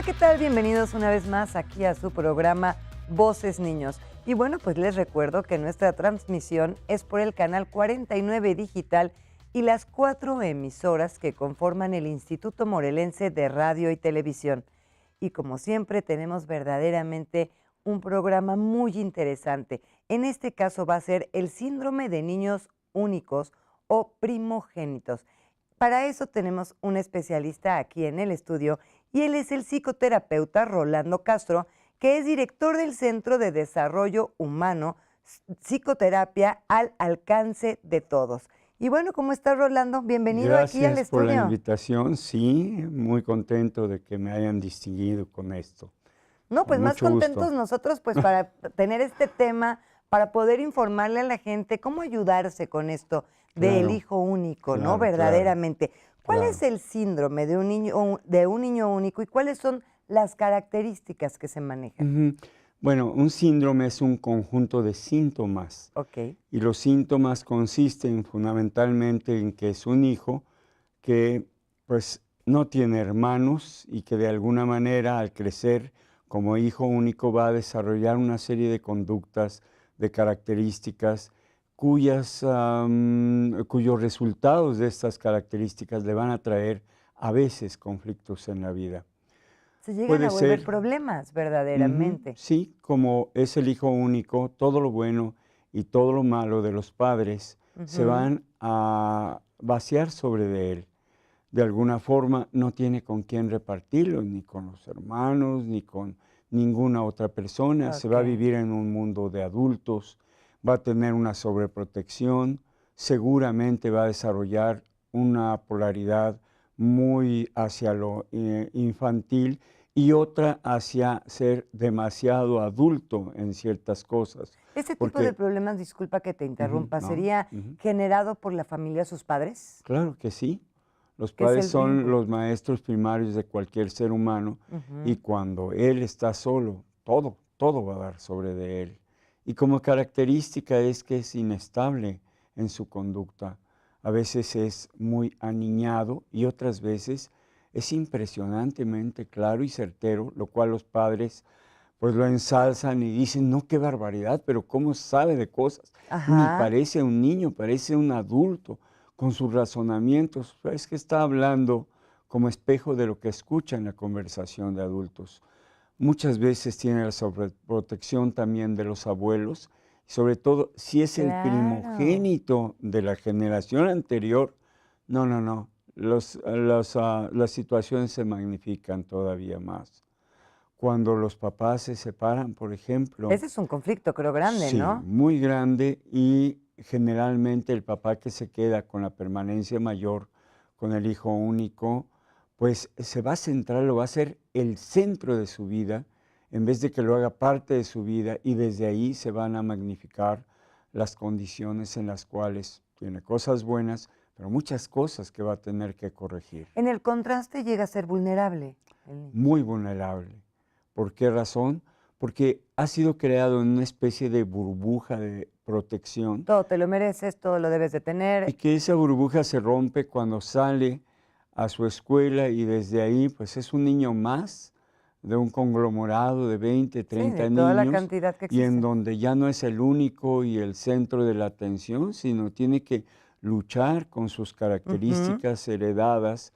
¿qué tal? Bienvenidos una vez más aquí a su programa Voces Niños. Y bueno, pues les recuerdo que nuestra transmisión es por el canal 49 Digital y las 4 emisoras que conforman el Instituto Morelense de Radio y Televisión. Y como siempre tenemos verdaderamente un programa muy interesante. En este caso va a ser el síndrome de niños únicos o primogénitos. Para eso tenemos un especialista aquí en el estudio y él es el psicoterapeuta Rolando Castro, que es director del Centro de Desarrollo Humano, Psicoterapia al Alcance de Todos. Y bueno, ¿cómo estás, Rolando? Bienvenido aquí al Gracias estudio. por la invitación, sí, muy contento de que me hayan distinguido con esto. No, pues Con más mucho contentos gusto. nosotros pues para tener este tema, para poder informarle a la gente cómo ayudarse con esto del Claro, hijo único, ¿no? claro, claro, Verdaderamente. ¿Cuál es claro. el síndrome de un niño único y cuáles son las características que se manejan? Ujú. Bueno, un síndrome es un conjunto de síntomas Ok, y los síntomas consisten fundamentalmente en que es un hijo que pues no tiene hermanos y que de alguna manera al crecer como hijo único va a desarrollar una serie de conductas, de características cuyos resultados de estas características le van a traer a veces conflictos en la vida. se llegan Puede a volver ser, problemas verdaderamente. sí, como es el hijo único, todo lo bueno y todo lo malo de los padres se Ujú. van a vaciar sobre de él. De alguna forma no tiene con quién repartirlo, ni con los hermanos, ni con ninguna otra persona. Se Ok. va a vivir en un mundo de adultos, va a tener una sobreprotección, seguramente va a desarrollar una polaridad muy hacia lo infantil y otra hacia ser demasiado adulto en ciertas cosas. ¿Este tipo de Porque, problemas, disculpa que te interrumpa, no, sería generado por la familia, sus padres? claro que sí. Los ¿Qué es padres el son vínculo? los maestros primarios de cualquier ser humano y Ujú. cuando él está solo, todo va a dar sobre de él. Y como característica es que es inestable en su conducta. A veces es muy aniñado y otras veces es impresionantemente claro y certero, lo cual los padres pues lo ensalzan y dicen, no, qué barbaridad, pero cómo sabe de cosas. Ni Ajá. parece un niño, parece un adulto con sus razonamientos. Es que está hablando como espejo de lo que escucha en la conversación de adultos. Muchas veces tiene la sobreprotección también de los abuelos, sobre todo si es el Claro. primogénito de la generación anterior. No. Las situaciones se magnifican todavía más. Cuando los papás se separan, por ejemplo, Ese es un conflicto, creo, grande, sí, ¿no? muy grande y generalmente el papá que se queda con la permanencia mayor, con el hijo único, pues se va a centrar, lo va a hacer el centro de su vida, en vez de que lo haga parte de su vida y desde ahí se van a magnificar las condiciones en las cuales tiene cosas buenas, pero muchas cosas que va a tener que corregir. En el contraste llega a ser vulnerable el niño. Muy vulnerable. ¿Por qué razón? Porque ha sido creado en una especie de burbuja de protección Todo te lo mereces, todo lo debes de y tener. que esa burbuja se rompe cuando sale a su escuela y desde ahí pues es un niño más de un conglomerado de 20, Sí, de 30 toda la niños cantidad que y en existe. donde ya no es el único y el centro de la atención, sino tiene que luchar con sus Ujú. características heredadas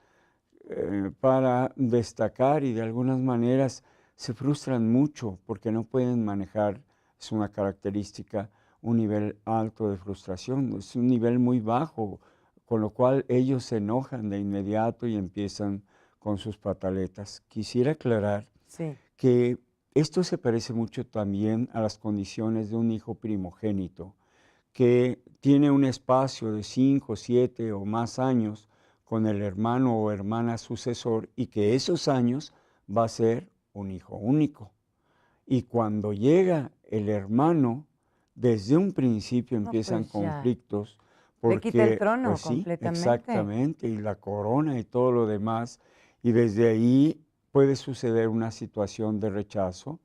para destacar y de algunas maneras se frustran mucho porque no pueden manejar, es una característica, un nivel alto de frustración, es un nivel muy bajo, con lo cual ellos se enojan de inmediato y empiezan con sus pataletas. Quisiera aclarar Sí. que esto se parece mucho también a las condiciones de un hijo primogénito que tiene un espacio de 5, 7 o más años con el hermano o hermana sucesor y que esos años va a ser un hijo único. Y cuando llega el hermano, desde un principio No, empiezan pues ya. conflictos Le quita el porque, trono pues sí, completamente. exactamente, y la corona y todo lo demás, y desde ahí puede suceder una situación de rechazo.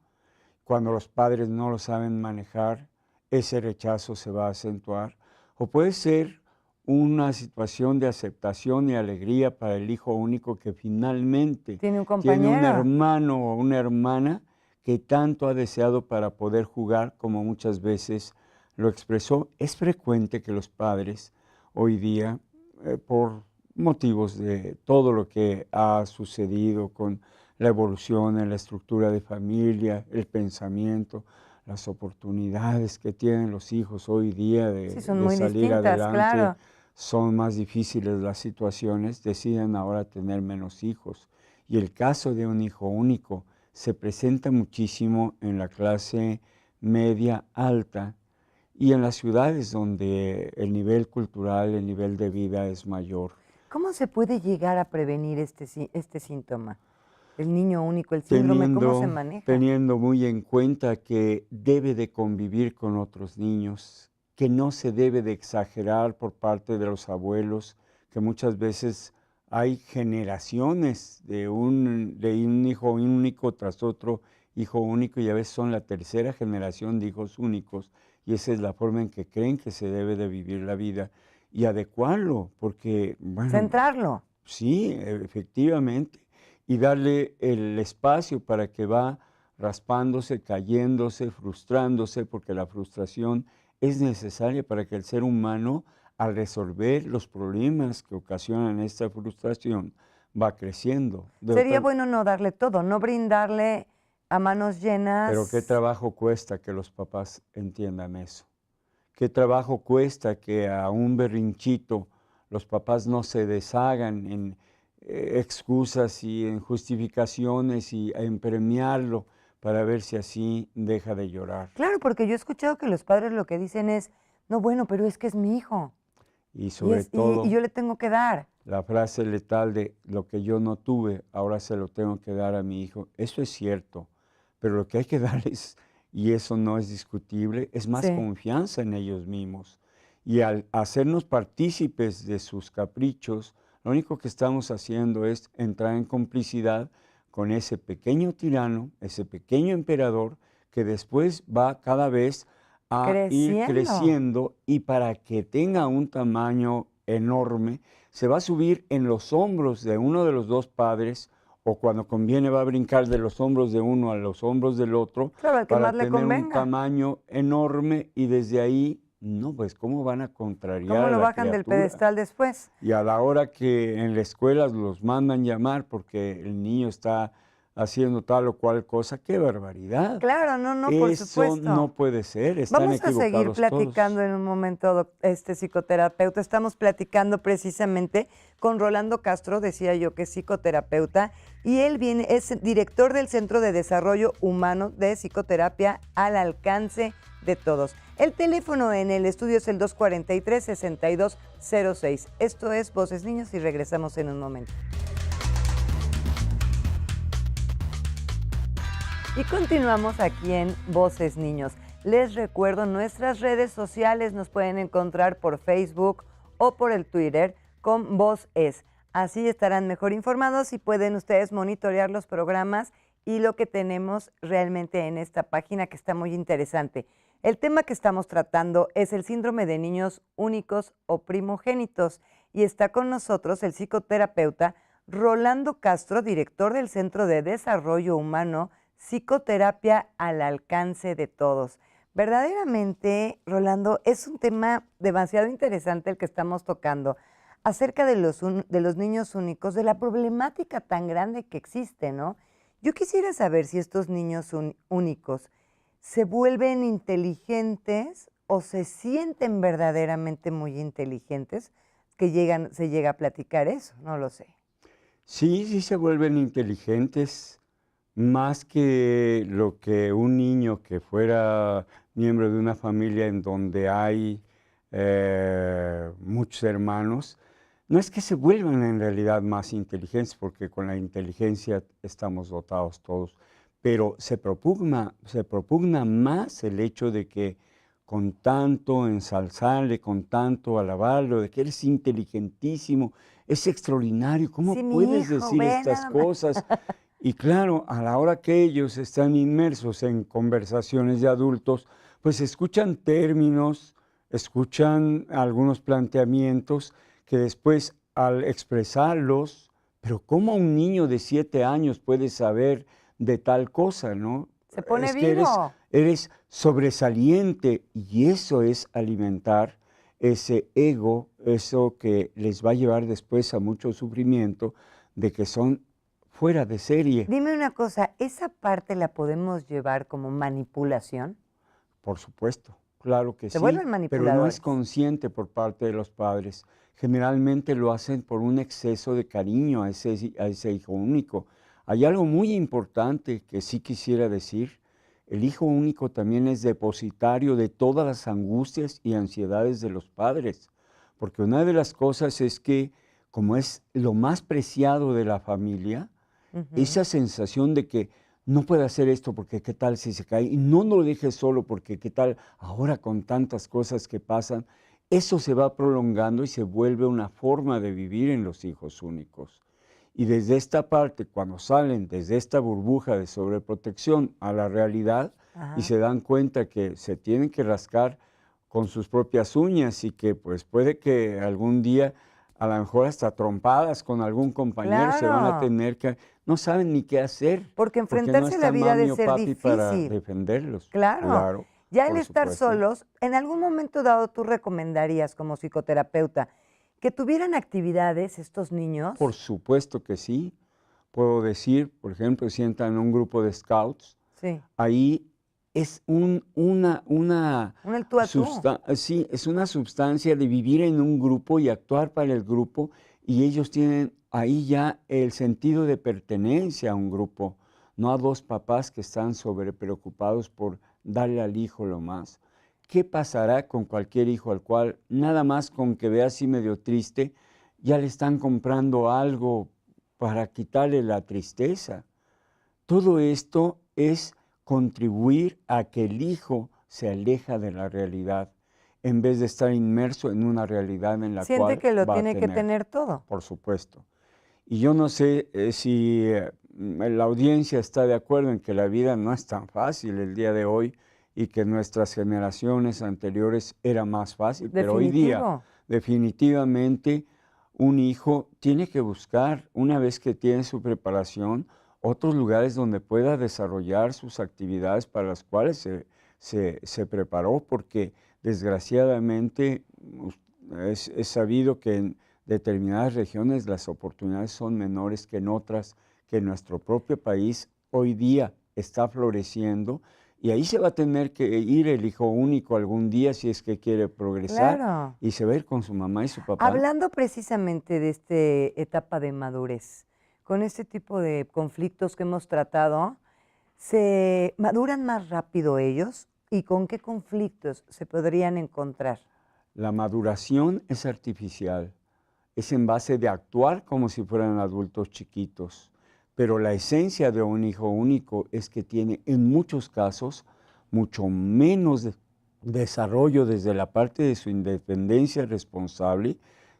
Cuando los padres no lo saben manejar, ese rechazo se va a acentuar. O puede ser una situación de aceptación y alegría para el hijo único que finalmente Tiene un tiene un compañero. hermano o una hermana que tanto ha deseado para poder jugar, como muchas veces lo expresó. Es frecuente que los padres hoy día, por motivos de todo lo que ha sucedido con la evolución en la estructura de familia, el pensamiento, las oportunidades que tienen los hijos hoy día Sí, son de muy salir distintas, adelante, claro. son más difíciles las situaciones, deciden ahora tener menos hijos. Y el caso de un hijo único se presenta muchísimo en la clase media alta y en las ciudades donde el nivel cultural, el nivel de vida es mayor. ¿Cómo se puede llegar a prevenir este síntoma? El niño único, el síndrome, ¿cómo se Teniendo, maneja? teniendo muy en cuenta que debe de convivir con otros niños, que no se debe de exagerar por parte de los abuelos, que muchas veces hay generaciones de un hijo único tras otro hijo único y a veces son la tercera generación de hijos únicos y esa es la forma en que creen que se debe de vivir la vida y adecuarlo, porque, bueno, Centrarlo. sí, efectivamente, y darle el espacio para que va raspándose, cayéndose, frustrándose, porque la frustración es necesaria para que el ser humano, al resolver los problemas que ocasionan esta frustración, va creciendo. Sería bueno no darle todo, no brindarle a manos Pero qué llenas. trabajo cuesta que los papás entiendan eso. Qué trabajo cuesta que a un berrinchito los papás no se deshagan en excusas y en justificaciones y en premiarlo para ver si así deja de llorar. Claro, porque yo he escuchado que los padres lo que dicen es, no, bueno, pero es que es mi hijo Y y, sobre y todo yo le tengo que dar. la frase letal de lo que yo no tuve, ahora se lo tengo que dar a mi hijo. Eso es cierto, pero lo que hay que darles, y eso no es discutible, es más Sí. confianza en ellos mismos. Y al hacernos partícipes de sus caprichos, lo único que estamos haciendo es entrar en complicidad con ese pequeño tirano, ese pequeño emperador, que después va cada vez a ir Creciendo. creciendo y para que tenga un tamaño enorme, se va a subir en los hombros de uno de los dos padres o cuando conviene va a brincar de los hombros de uno a los hombros del otro Claro, al que más para le tener un convenga. tamaño enorme y desde ahí, no, pues cómo van a contrariar ¿Cómo a lo la bajan del criatura. pedestal después? Y a la hora que en la escuela los mandan llamar porque el niño está haciendo tal o cual cosa, qué barbaridad. Claro, no, no, por Eso supuesto. no puede ser, están Vamos a seguir equivocados platicando todos. en un momento, este psicoterapeuta. Estamos platicando precisamente con Rolando Castro, decía yo que es psicoterapeuta, y él es director del Centro de Desarrollo Humano de Psicoterapia al alcance de todos. El teléfono en el estudio es el 243-6206. Esto es Voces Niños y regresamos en un momento. Y continuamos aquí en Voces Niños. Les recuerdo, nuestras redes sociales nos pueden encontrar por Facebook o por el Twitter con Voz Es. Así estarán mejor informados y pueden ustedes monitorear los programas y lo que tenemos realmente en esta página que está muy interesante. El tema que estamos tratando es el síndrome de niños únicos o primogénitos y está con nosotros el psicoterapeuta Rolando Castro, director del Centro de Desarrollo Humano Psicoterapia al alcance de todos. Verdaderamente, Rolando, es un tema demasiado interesante el que estamos tocando acerca de los niños únicos, de la problemática tan grande que existe, ¿no? Yo quisiera saber si estos niños únicos se vuelven inteligentes o se sienten verdaderamente muy inteligentes, que se llega a platicar eso, no lo sé. Sí, sí se vuelven inteligentes, más que lo que un niño que fuera miembro de una familia en donde hay muchos hermanos, no es que se vuelvan en realidad más inteligentes, porque con la inteligencia estamos dotados todos, pero se propugna más el hecho de que con tanto ensalzarle, con tanto alabarlo, de que eres inteligentísimo, es extraordinario, ¿cómo Sí, mi puedes hijo, decir ve estas nada más. cosas? Y claro, a la hora que ellos están inmersos en conversaciones de adultos, pues escuchan términos escuchan algunos planteamientos que después al expresarlos, pero ¿cómo un niño de 7 años puede saber de tal cosa, no? Se pone Es que vivo. eres sobresaliente y eso es alimentar ese ego, eso que les va a llevar después a mucho sufrimiento de que son fuera de serie. Dime una cosa, ¿esa parte la podemos llevar como manipulación? Por supuesto, claro que Se sí, vuelven pero no es manipuladores. consciente por parte de los padres. Generalmente lo hacen por un exceso de cariño a ese hijo único. Hay algo muy importante que sí quisiera decir. El hijo único también es depositario de todas las angustias y ansiedades de los padres, porque una de las cosas es que, como es lo más preciado de la familia, esa sensación de que no puede hacer esto porque qué tal si se cae, y no lo dejes solo porque qué tal ahora con tantas cosas que pasan, eso se va prolongando y se vuelve una forma de vivir en los hijos únicos. Y desde esta parte, cuando salen desde esta burbuja de sobreprotección a la realidad y Ajá. se dan cuenta que se tienen que rascar con sus propias uñas y que pues puede que algún día a lo mejor hasta trompadas con algún compañero se van a Claro, tener que, no saben ni qué hacer, porque porque no enfrentarse a la está vida ha de mami o ser papi para difícil. defenderlos. Claro. Claro, Ya el por estar supuesto. solos, en algún momento dado tú recomendarías como psicoterapeuta que tuvieran actividades estos Por niños. supuesto que sí. Puedo decir, por ejemplo, si entran en un grupo de scouts, Sí, ahí es el tú a tú. sí, es una sustancia de vivir en un grupo y actuar para el grupo, y ellos tienen ahí ya el sentido de pertenencia a un grupo, no a dos papás que están sobrepreocupados por darle al hijo lo más. ¿Qué pasará con cualquier hijo al cual nada más con que vea así medio triste, ya le están comprando algo para quitarle la tristeza? Todo esto es contribuir a que el hijo se aleja de la realidad en vez de estar inmerso en una realidad en la Siente cual que lo va a tiene que tener, tener todo. por supuesto. Y yo no sé si la audiencia está de acuerdo en que la vida no es tan fácil el día de hoy y que nuestras generaciones anteriores era más fácil, pero hoy día Definitivo. definitivamente un hijo tiene que buscar, una vez que tiene su preparación, otros lugares donde pueda desarrollar sus actividades para las cuales se preparó, porque desgraciadamente es sabido que en determinadas regiones las oportunidades son menores que en otras, que nuestro propio país hoy día está floreciendo, y ahí se va a tener que ir el hijo único algún día si es que quiere progresar Claro. y se va a ir con su mamá y su papá. Hablando precisamente de esta etapa de madurez, con este tipo de conflictos que hemos tratado, ¿se maduran más rápido ellos? ¿Y con qué conflictos se podrían encontrar? La maduración es artificial, es en base de actuar como si fueran adultos chiquitos, pero la esencia de un hijo único es que tiene en muchos casos mucho menos desarrollo desde la parte de su independencia responsable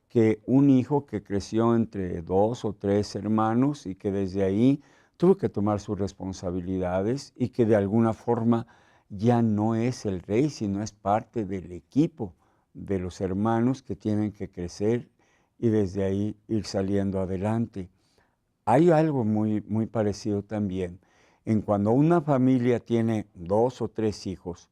que un hijo que creció entre 2 o 3 hermanos y que desde ahí tuvo que tomar sus responsabilidades y que de alguna forma ya no es el rey, sino es parte del equipo de los hermanos que tienen que crecer y desde ahí ir saliendo adelante. Hay algo muy parecido también en cuando una familia tiene 2 o 3 hijos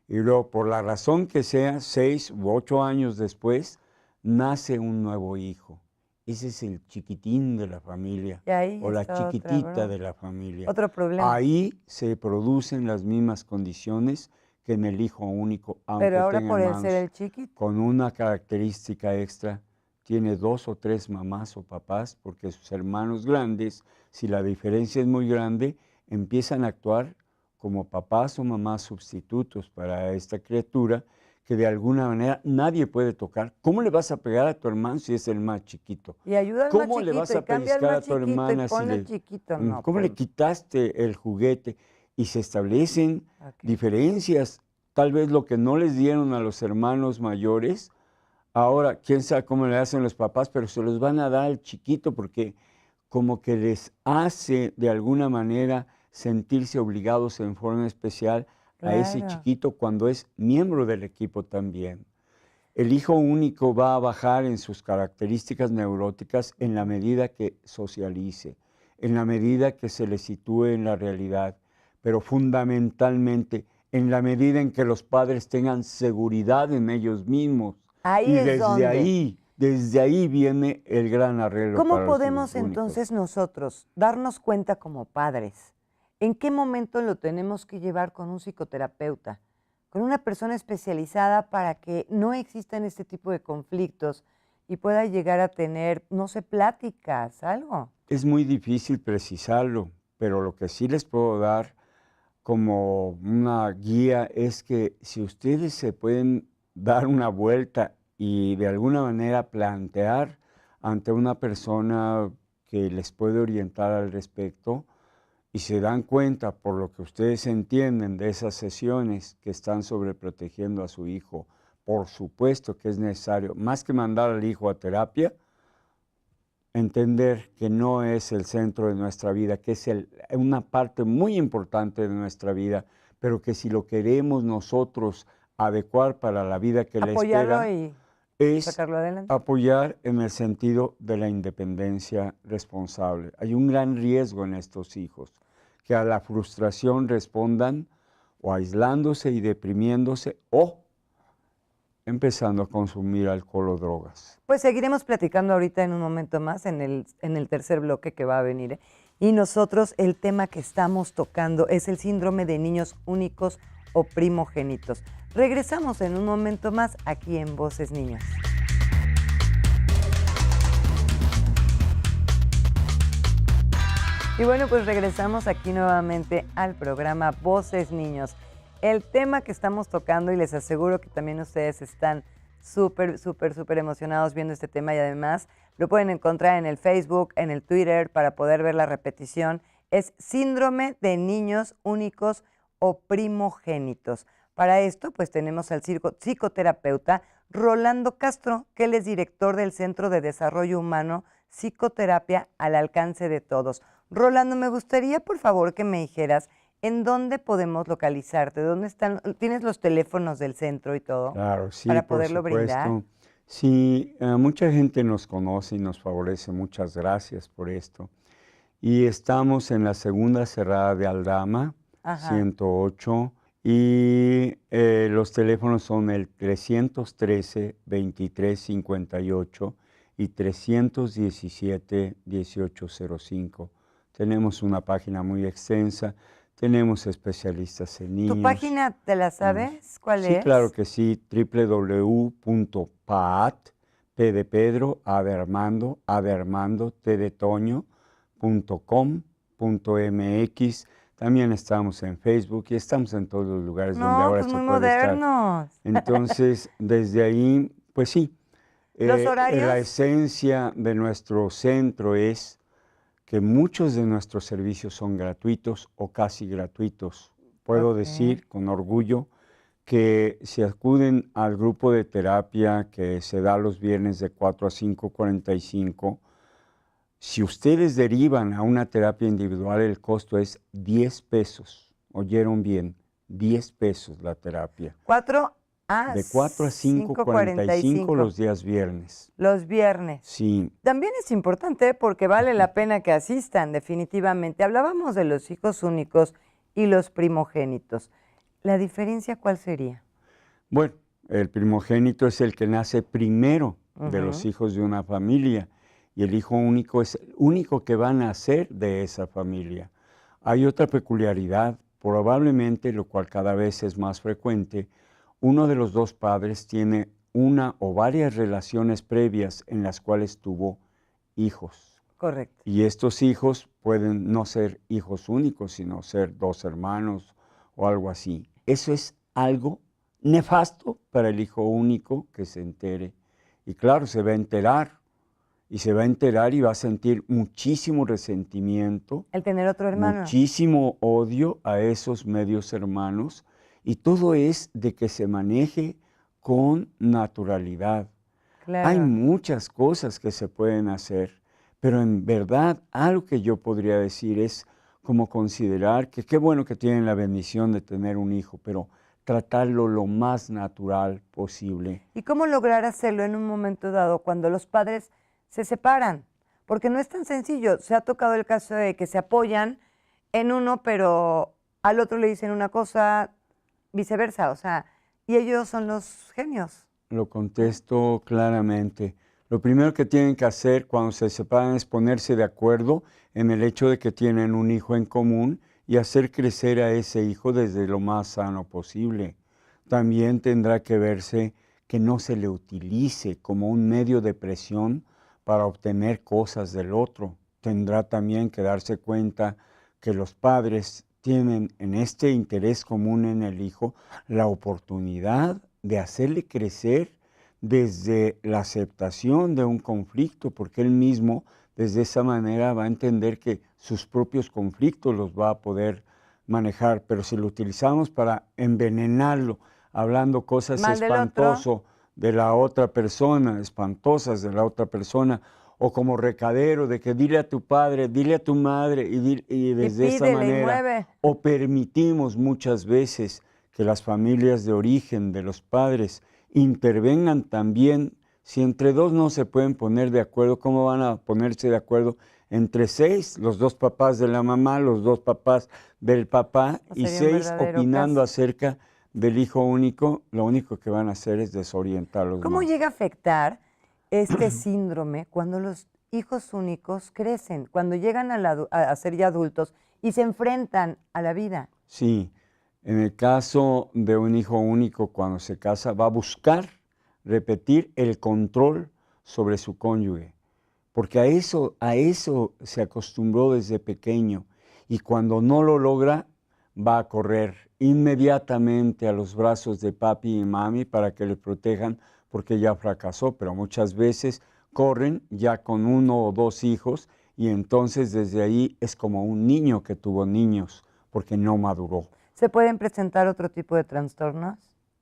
y luego por la razón que sea, 6 u 8 años después, nace un nuevo hijo. Ese es el chiquitín de la familia Y ahí o la está otra chiquitita de bronca, la familia. otro problema. Ahí se producen las mismas condiciones que en el hijo único, Pero aunque ahora tenga por el ser hermanos, el chiquito. con una característica extra: tiene 2 o 3 mamás o papás, porque sus hermanos grandes, si la diferencia es muy grande, empiezan a actuar como papás o mamás sustitutos para esta criatura que de alguna manera nadie puede tocar. ¿Cómo le vas a pegar a tu hermano si es el más chiquito? Y ayuda al más ¿Cómo le vas chiquito y a cambia al pellizcar más a tu chiquito y hermana si ponle al le... chiquito. No, ¿Cómo le pues, quitaste el juguete? Y se establecen ok. diferencias. Tal vez lo que no les dieron a los hermanos mayores, ahora quién sabe cómo le hacen los papás, pero se los van a dar al chiquito porque como que les hace de alguna manera sentirse obligados en forma especial a ese Claro. chiquito cuando es miembro del equipo también. El hijo único va a bajar en sus características neuróticas en la medida que socialice, en la medida que se le sitúe en la realidad, pero fundamentalmente en la medida en que los padres tengan seguridad en ellos mismos. Ahí Y es desde ahí viene el gran arreglo ¿Cómo para los podemos hijos únicos. entonces nosotros darnos cuenta como padres? ¿En qué momento lo tenemos que llevar con un psicoterapeuta, con una persona especializada para que no existan este tipo de conflictos y pueda llegar a tener, no sé, pláticas, algo? Es muy difícil precisarlo, pero lo que sí les puedo dar como una guía es que si ustedes se pueden dar una vuelta y de alguna manera plantear ante una persona que les puede orientar al respecto y se dan cuenta por lo que ustedes entienden de esas sesiones que están sobreprotegiendo a su hijo, por supuesto que es necesario, más que mandar al hijo a terapia, entender que no es el centro de nuestra vida, que es una parte muy importante de nuestra vida, pero que si lo queremos nosotros adecuar para la vida que le Apoyarlo espera, y es sacarlo adelante. apoyar en el sentido de la independencia responsable. Hay un gran riesgo en estos hijos, que a la frustración respondan o aislándose y deprimiéndose o empezando a consumir alcohol o drogas. Pues seguiremos platicando ahorita en un momento más, en el tercer bloque que va a venir, ¿eh? Y nosotros el tema que estamos tocando es el síndrome de niños únicos o primogénitos. Regresamos en un momento más aquí en Voces Niños. Y bueno, pues regresamos aquí nuevamente al programa Voces Niños. El tema que estamos tocando, y les aseguro que también ustedes están súper emocionados viendo este tema y además lo pueden encontrar en el Facebook, en el Twitter para poder ver la repetición, es síndrome de niños únicos o primogénitos. Para esto, pues tenemos al psicoterapeuta Rolando Castro, que él es director del Centro de Desarrollo Humano, Psicoterapia al Alcance de Todos. Rolando, me gustaría, por favor, que me dijeras ¿en dónde podemos localizarte? ¿Dónde están? ¿Tienes los teléfonos del centro y todo? Claro, sí, para por poderlo brindar. supuesto. Sí, mucha gente nos conoce y nos favorece. Muchas gracias por esto. Y estamos en la segunda cerrada de Aldama, Ajá. 108, y los teléfonos son el 313-2358 y 317-1805. Tenemos una página muy extensa. Tenemos especialistas en niños. ¿Tu página te la sabes? ¿Cuál es? Sí, claro que sí, www.paat, P de Pedro, A de Armando, A de Armando, T de Toño.com.mx. También estamos en Facebook y estamos en todos los lugares donde ahora pues se muy puede modernos. estar. Entonces, desde ahí, pues sí. ¿Los horarios? La esencia de nuestro centro es que muchos de nuestros servicios son gratuitos o casi gratuitos. Puedo decir con orgullo que si acuden al grupo de terapia que se da los viernes de 4 a 5:45, si ustedes derivan a una terapia individual, el costo es 10 pesos. ¿Oyeron bien? 10 pesos la terapia. De 4 a 5:45 los días viernes. Los viernes. Sí. También es importante porque vale la pena que asistan, definitivamente. Hablábamos de los hijos únicos y los primogénitos. ¿La diferencia cuál sería? Bueno, el primogénito es el que nace primero de los hijos de una familia y el hijo único es el único que va a nacer de esa familia. Hay otra peculiaridad, probablemente, lo cual cada vez es más frecuente, uno de los dos padres tiene una o varias relaciones previas en las cuales tuvo hijos. Correcto. Y estos hijos pueden no ser hijos únicos, sino ser dos hermanos o algo así. Eso es algo nefasto para el hijo único que se entere. Y claro, se va a enterar. Y se va a enterar y va a sentir muchísimo resentimiento. El tener otro hermano. Muchísimo odio a esos medios hermanos. Y todo es de que se maneje con naturalidad. Claro. Hay muchas cosas que se pueden hacer, pero en verdad algo que yo podría decir es como considerar que qué bueno que tienen la bendición de tener un hijo, pero tratarlo lo más natural posible. ¿Y cómo lograr hacerlo en un momento dado cuando los padres se separan? Porque no es tan sencillo. Se ha tocado el caso de que se apoyan en uno, pero al otro le dicen una cosa, viceversa, o sea, y ellos son los genios. Lo contesto claramente. Lo primero que tienen que hacer cuando se separan es ponerse de acuerdo en el hecho de que tienen un hijo en común y hacer crecer a ese hijo desde lo más sano posible. También tendrá que verse que no se le utilice como un medio de presión para obtener cosas del otro. Tendrá también que darse cuenta que los padres tienen en este interés común en el hijo la oportunidad de hacerle crecer desde la aceptación de un conflicto, porque él mismo desde esa manera va a entender que sus propios conflictos los va a poder manejar. Pero si lo utilizamos para envenenarlo, hablando cosas espantosas de la otra persona, espantosas de la otra persona, o como recadero de que dile a tu padre, dile a tu madre, y desde esa manera, o permitimos muchas veces que las familias de origen de los padres intervengan también. Si entre dos no se pueden poner de acuerdo, ¿cómo van a ponerse de acuerdo entre 6, los 2 papás de la mamá, los 2 papás del papá, y 6 opinando acerca del hijo único? Lo único que van a hacer es desorientarlos. ¿Cómo llega a afectar este síndrome cuando los hijos únicos crecen, cuando llegan a ser ya adultos y se enfrentan a la vida? Sí, en el caso de un hijo único, cuando se casa, va a buscar repetir el control sobre su cónyuge, porque a eso se acostumbró desde pequeño, y cuando no lo logra, va a correr inmediatamente a los brazos de papi y mami para que le protejan, porque ya fracasó. Pero muchas veces corren ya con 1 o 2 hijos, y entonces desde ahí es como un niño que tuvo niños, porque no maduró. ¿Se pueden presentar otro tipo de trastornos?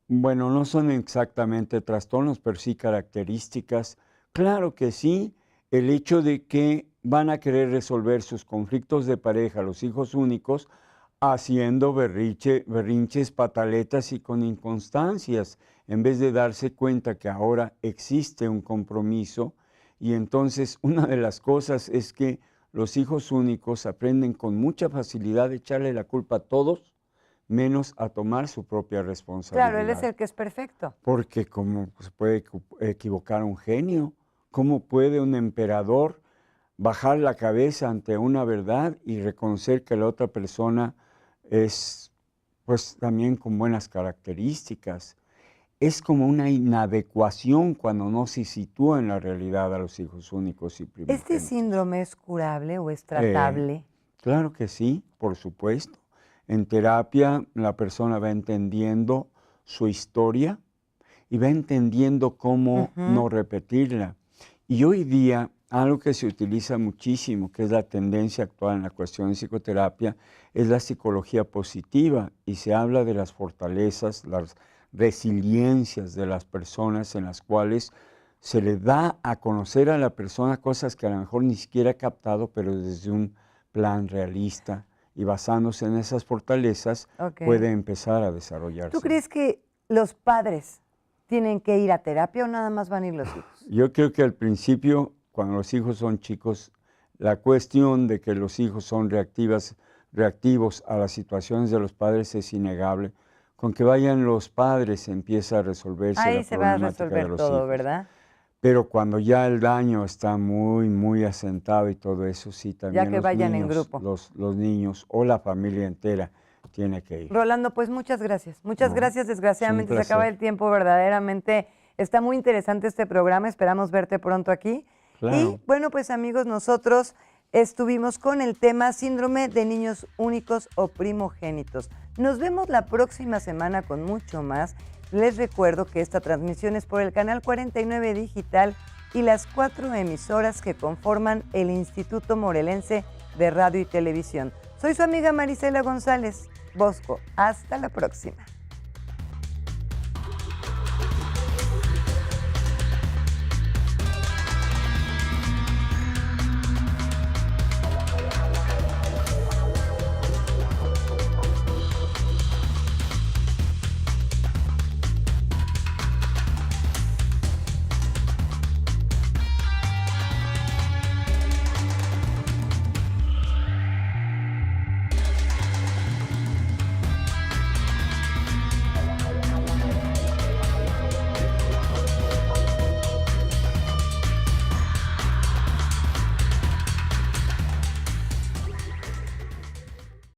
Bueno, no son exactamente trastornos, pero sí características. Claro que sí, el hecho de que van a querer resolver sus conflictos de pareja, los hijos únicos, haciendo berrinches, pataletas y con inconstancias, en vez de darse cuenta que ahora existe un compromiso. Y entonces una de las cosas es que los hijos únicos aprenden con mucha facilidad a echarle la culpa a todos, menos a tomar su propia responsabilidad. Claro, él es el que es perfecto. Porque ¿cómo se puede equivocar un genio? ¿Cómo puede un emperador bajar la cabeza ante una verdad y reconocer que la otra persona es, pues, también con buenas características? Es como una inadecuación cuando no se sitúa en la realidad a los hijos únicos y primogénitos. ¿Este síndrome es curable o es tratable? Claro que sí, por supuesto. En terapia la persona va entendiendo su historia y va entendiendo cómo no repetirla. Y hoy día algo que se utiliza muchísimo, que es la tendencia actual en la cuestión de psicoterapia, es la psicología positiva, y se habla de las fortalezas, las resiliencias de las personas, en las cuales se le da a conocer a la persona cosas que a lo mejor ni siquiera ha captado, pero desde un plan realista, y basándose en esas fortalezas puede empezar a desarrollarse. ¿Tú crees que los padres tienen que ir a terapia o nada más van a ir los hijos? Yo creo que al principio, cuando los hijos son chicos, la cuestión de que los hijos son reactivos a las situaciones de los padres es innegable. Con que vayan los padres empieza a resolverse ahí la se va a problemática resolver de los todo, hijos. ¿verdad? Pero cuando ya el daño está muy, muy asentado y todo eso, sí, también ya que vayan en grupo. Los niños o la familia entera tiene que ir. Rolando, pues muchas gracias. Muchas gracias. Desgraciadamente se acaba el tiempo, verdaderamente. Está muy interesante este programa. Esperamos verte pronto aquí. Claro. Y bueno, pues amigos, nosotros estuvimos con el tema síndrome de niños únicos o primogénitos. Nos vemos la próxima semana con mucho más. Les recuerdo que esta transmisión es por el canal 49 Digital y las 4 emisoras que conforman el Instituto Morelense de Radio y Televisión. Soy su amiga Marisela González Bosco. Hasta la próxima.